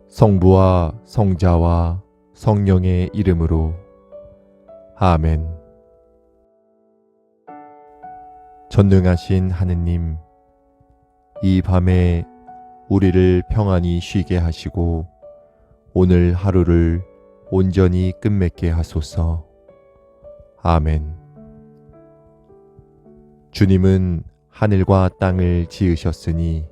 성부와 성자와 성령의 이름으로 아멘. 전능하신 하느님, 이 밤에 우리를 평안히 쉬게 하시고 오늘 하루를 온전히 끝맺게 하소서. 아멘. 주님은 하늘과 땅을 지으셨으니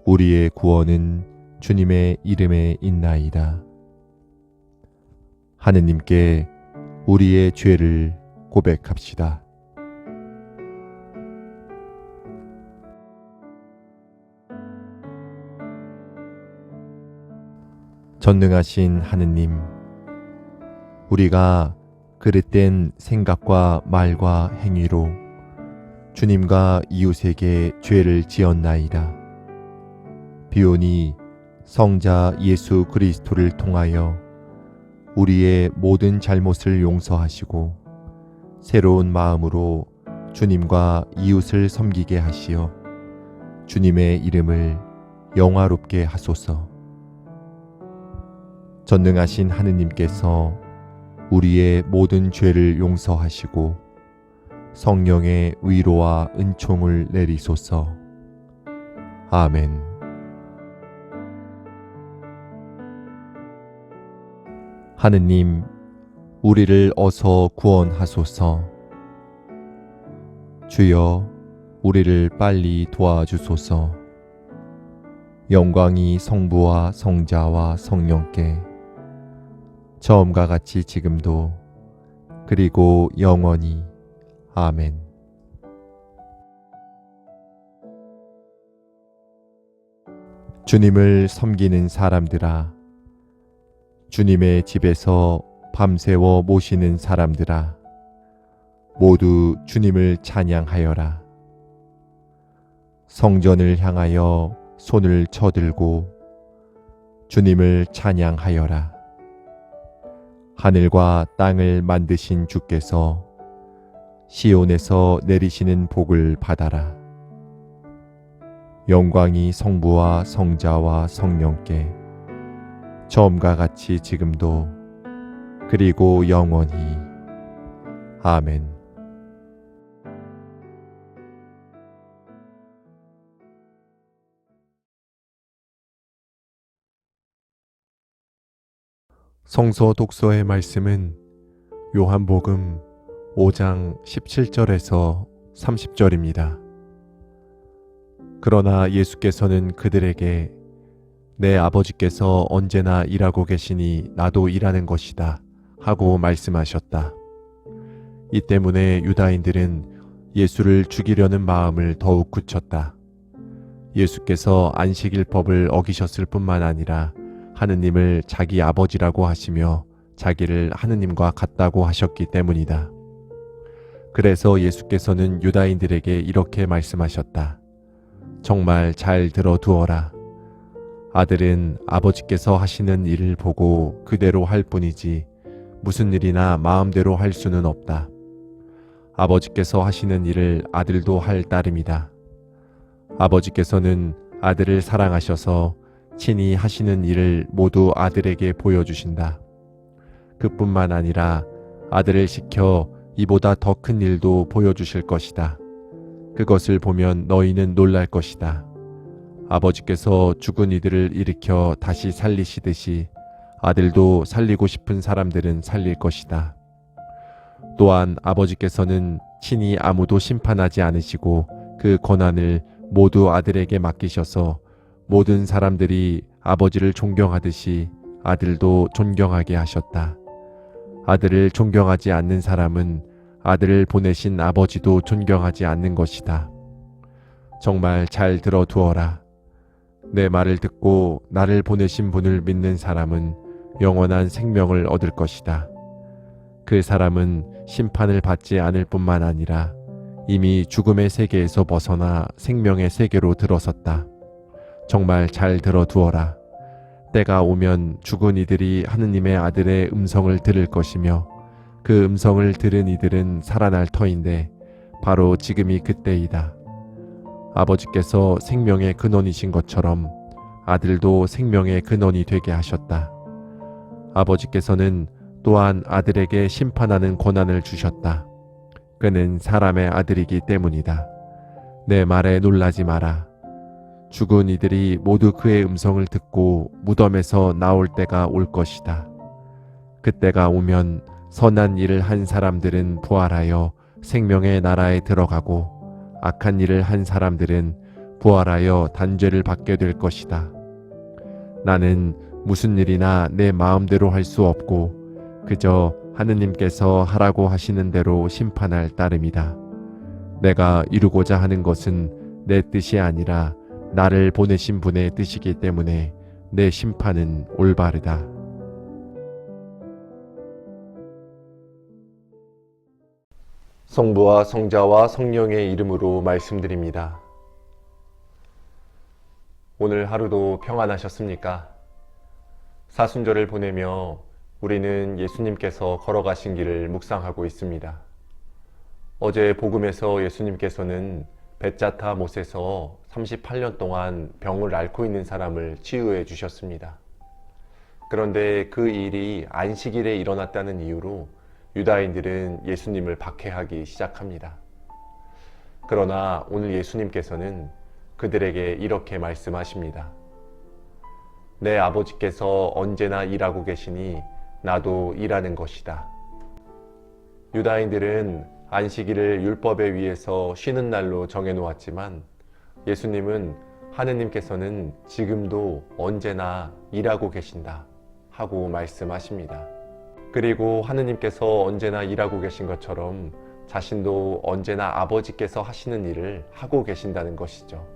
우리의 구원은 주님의 이름에 있나이다. 하느님께 우리의 죄를 고백합시다. 전능하신 하느님, 우리가 그릇된 생각과 말과 행위로 주님과 이웃에게 죄를 지었나이다. 비오니 성자 예수 그리스도를 통하여 우리의 모든 잘못을 용서하시고 새로운 마음으로 주님과 이웃을 섬기게 하시어 주님의 이름을 영화롭게 하소서. 전능하신 하느님께서 우리의 모든 죄를 용서하시고 성령의 위로와 은총을 내리소서. 아멘. 하느님, 우리를 어서 구원하소서. 주여, 우리를 빨리 도와주소서. 영광이 성부와 성자와 성령께 처음과 같이 지금도 그리고 영원히. 아멘. 주님을 섬기는 사람들아, 주님의 집에서 밤새워 모시는 사람들아, 모두 주님을 찬양하여라. 성전을 향하여 손을 쳐들고 주님을 찬양하여라. 하늘과 땅을 만드신 주께서 시온에서 내리시는 복을 받아라. 영광이 성부와 성자와 성령께 처음과 같이 지금도 그리고 영원히. 아멘. 성서 독서의 말씀은 요한복음 5장 17절에서 30절입니다. 그러나 예수께서는 그들에게 내 아버지께서 언제나 일하고 계시니 나도 일하는 것이다 하고 말씀하셨다. 이 때문에 유다인들은 예수를 죽이려는 마음을 더욱 굳혔다. 예수께서 안식일법을 어기셨을 뿐만 아니라 하느님을 자기 아버지라고 하시며 자기를 하느님과 같다고 하셨기 때문이다. 그래서 예수께서는 유다인들에게 이렇게 말씀하셨다. 정말 잘 들어두어라. 아들은 아버지께서 하시는 일을 보고 그대로 할 뿐이지 무슨 일이나 마음대로 할 수는 없다. 아버지께서 하시는 일을 아들도 할 따름이다. 아버지께서는 아들을 사랑하셔서 친히 하시는 일을 모두 아들에게 보여주신다. 그뿐만 아니라 아들을 시켜 이보다 더 큰 일도 보여주실 것이다. 그것을 보면 너희는 놀랄 것이다. 아버지께서 죽은 이들을 일으켜 다시 살리시듯이 아들도 살리고 싶은 사람들은 살릴 것이다. 또한 아버지께서는 친히 아무도 심판하지 않으시고 그 권한을 모두 아들에게 맡기셔서 모든 사람들이 아버지를 존경하듯이 아들도 존경하게 하셨다. 아들을 존경하지 않는 사람은 아들을 보내신 아버지도 존경하지 않는 것이다. 정말 잘 들어두어라. 내 말을 듣고 나를 보내신 분을 믿는 사람은 영원한 생명을 얻을 것이다. 그 사람은 심판을 받지 않을 뿐만 아니라 이미 죽음의 세계에서 벗어나 생명의 세계로 들어섰다. 정말 잘 들어두어라. 때가 오면 죽은 이들이 하느님의 아들의 음성을 들을 것이며 그 음성을 들은 이들은 살아날 터인데 바로 지금이 그때이다. 아버지께서 생명의 근원이신 것처럼 아들도 생명의 근원이 되게 하셨다. 아버지께서는 또한 아들에게 심판하는 권한을 주셨다. 그는 사람의 아들이기 때문이다. 내 말에 놀라지 마라. 죽은 이들이 모두 그의 음성을 듣고 무덤에서 나올 때가 올 것이다. 그때가 오면 선한 일을 한 사람들은 부활하여 생명의 나라에 들어가고 악한 일을 한 사람들은 부활하여 단죄를 받게 될 것이다. 나는 무슨 일이나 내 마음대로 할 수 없고 그저 하느님께서 하라고 하시는 대로 심판할 따름이다. 내가 이루고자 하는 것은 내 뜻이 아니라 나를 보내신 분의 뜻이기 때문에 내 심판은 올바르다. 성부와 성자와 성령의 이름으로 말씀드립니다. 오늘 하루도 평안하셨습니까? 사순절을 보내며 우리는 예수님께서 걸어가신 길을 묵상하고 있습니다. 어제 복음에서 예수님께서는 벳자타 못에서 38년 동안 병을 앓고 있는 사람을 치유해 주셨습니다. 그런데 그 일이 안식일에 일어났다는 이유로 유다인들은 예수님을 박해하기 시작합니다. 그러나 오늘 예수님께서는 그들에게 이렇게 말씀하십니다. 내 아버지께서 언제나 일하고 계시니 나도 일하는 것이다. 유다인들은 안식일을 율법에 의해서 쉬는 날로 정해놓았지만 예수님은 하느님께서는 지금도 언제나 일하고 계신다 하고 말씀하십니다. 그리고 하느님께서 언제나 일하고 계신 것처럼 자신도 언제나 아버지께서 하시는 일을 하고 계신다는 것이죠.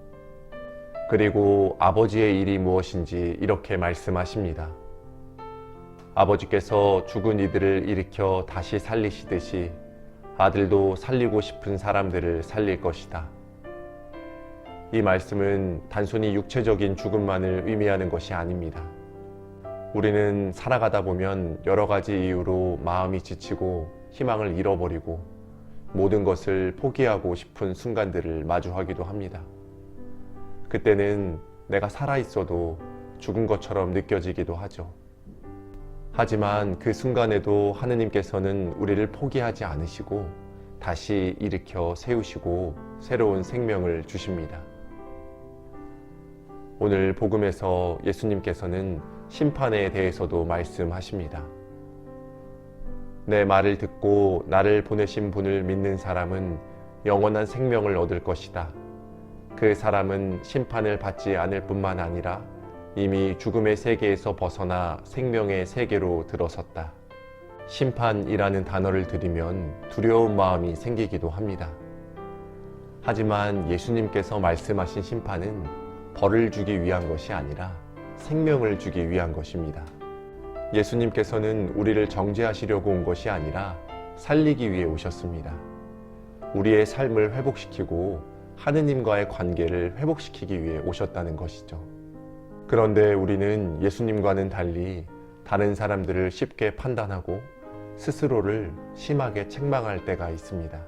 그리고 아버지의 일이 무엇인지 이렇게 말씀하십니다. 아버지께서 죽은 이들을 일으켜 다시 살리시듯이 아들도 살리고 싶은 사람들을 살릴 것이다. 이 말씀은 단순히 육체적인 죽음만을 의미하는 것이 아닙니다. 우리는 살아가다 보면 여러 가지 이유로 마음이 지치고 희망을 잃어버리고 모든 것을 포기하고 싶은 순간들을 마주하기도 합니다. 그때는 내가 살아있어도 죽은 것처럼 느껴지기도 하죠. 하지만 그 순간에도 하느님께서는 우리를 포기하지 않으시고 다시 일으켜 세우시고 새로운 생명을 주십니다. 오늘 복음에서 예수님께서는 심판에 대해서도 말씀하십니다. 내 말을 듣고 나를 보내신 분을 믿는 사람은 영원한 생명을 얻을 것이다. 그 사람은 심판을 받지 않을 뿐만 아니라 이미 죽음의 세계에서 벗어나 생명의 세계로 들어섰다. 심판이라는 단어를 들으면 두려운 마음이 생기기도 합니다. 하지만 예수님께서 말씀하신 심판은 벌을 주기 위한 것이 아니라 생명을 주기 위한 것입니다. 예수님께서는 우리를 정죄하시려고 온 것이 아니라 살리기 위해 오셨습니다. 우리의 삶을 회복시키고 하느님과의 관계를 회복시키기 위해 오셨다는 것이죠. 그런데 우리는 예수님과는 달리 다른 사람들을 쉽게 판단하고 스스로를 심하게 책망할 때가 있습니다.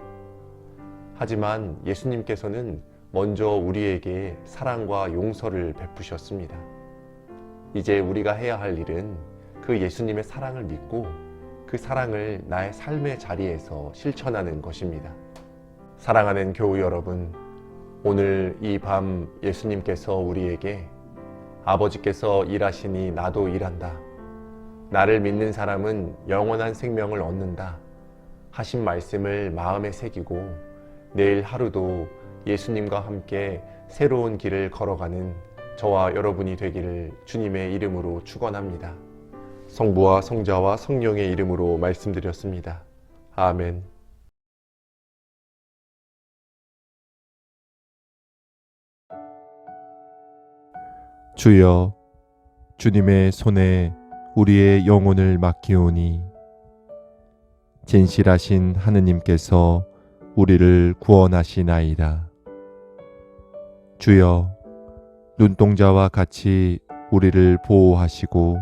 하지만 예수님께서는 먼저 우리에게 사랑과 용서를 베푸셨습니다. 이제 우리가 해야 할 일은 그 예수님의 사랑을 믿고 그 사랑을 나의 삶의 자리에서 실천하는 것입니다. 사랑하는 교우 여러분, 오늘 이 밤 예수님께서 우리에게 아버지께서 일하시니 나도 일한다. 나를 믿는 사람은 영원한 생명을 얻는다. 하신 말씀을 마음에 새기고 내일 하루도 예수님과 함께 새로운 길을 걸어가는 저와 여러분이 되기를 주님의 이름으로 축원합니다. 성부와 성자와 성령의 이름으로 말씀드렸습니다. 아멘. 주여, 주님의 손에 우리의 영혼을 맡기오니 진실하신 하느님께서 우리를 구원하시나이다. 주여, 눈동자와 같이 우리를 보호하시고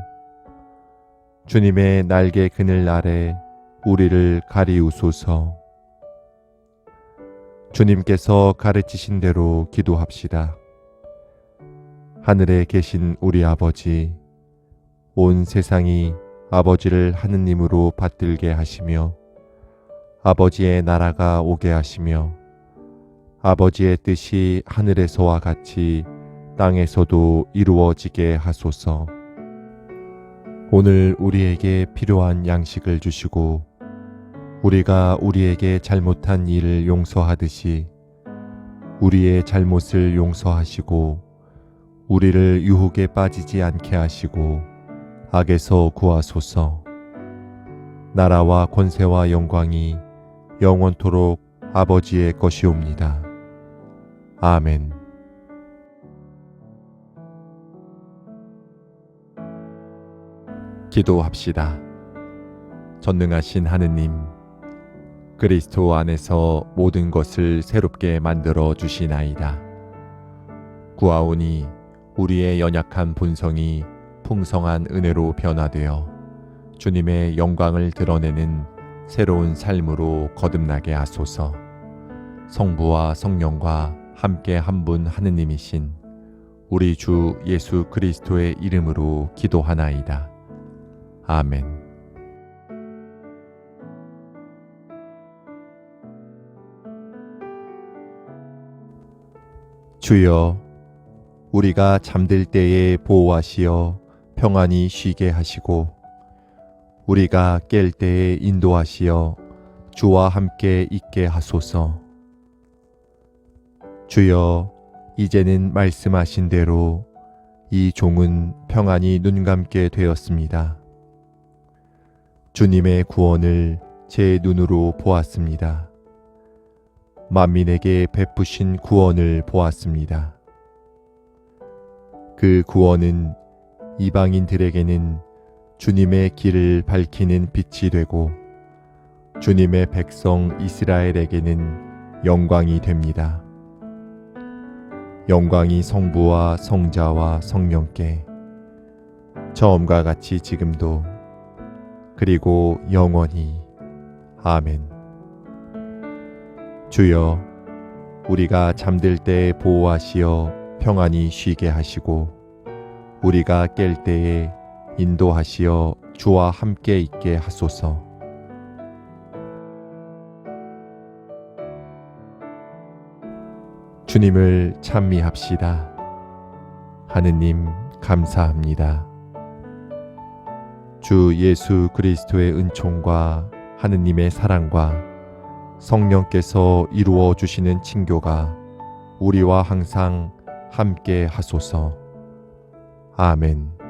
주님의 날개 그늘 아래 우리를 가리우소서. 주님께서 가르치신 대로 기도합시다. 하늘에 계신 우리 아버지, 온 세상이 아버지를 하느님으로 받들게 하시며 아버지의 나라가 오게 하시며 아버지의 뜻이 하늘에서와 같이 땅에서도 이루어지게 하소서. 오늘 우리에게 필요한 양식을 주시고 우리가 우리에게 잘못한 일을 용서하듯이 우리의 잘못을 용서하시고 우리를 유혹에 빠지지 않게 하시고 악에서 구하소서. 나라와 권세와 영광이 영원토록 아버지의 것이옵니다. 아멘. 기도합시다. 전능하신 하느님, 그리스도 안에서 모든 것을 새롭게 만들어 주시나이다. 구하오니 우리의 연약한 본성이 풍성한 은혜로 변화되어 주님의 영광을 드러내는 새로운 삶으로 거듭나게 하소서. 성부와 성령과 함께 한 분 하느님이신 우리 주 예수 그리스도의 이름으로 기도하나이다. 아멘. 주여, 우리가 잠들 때에 보호하시어 평안히 쉬게 하시고 우리가 깰 때에 인도하시어 주와 함께 있게 하소서. 주여, 이제는 말씀하신 대로 이 종은 평안히 눈 감게 되었습니다. 주님의 구원을 제 눈으로 보았습니다. 만민에게 베푸신 구원을 보았습니다. 그 구원은 이방인들에게는 주님의 길을 밝히는 빛이 되고 주님의 백성 이스라엘에게는 영광이 됩니다. 영광이 성부와 성자와 성령께 처음과 같이 지금도 그리고 영원히. 아멘. 주여, 우리가 잠들 때 보호하시어 평안히 쉬게 하시고 우리가 깰 때에 인도하시어 주와 함께 있게 하소서. 주님을 찬미합시다. 하느님 감사합니다. 주 예수 그리스도의 은총과 하느님의 사랑과 성령께서 이루어 주시는 친교가 우리와 항상 함께 하소서. 아멘.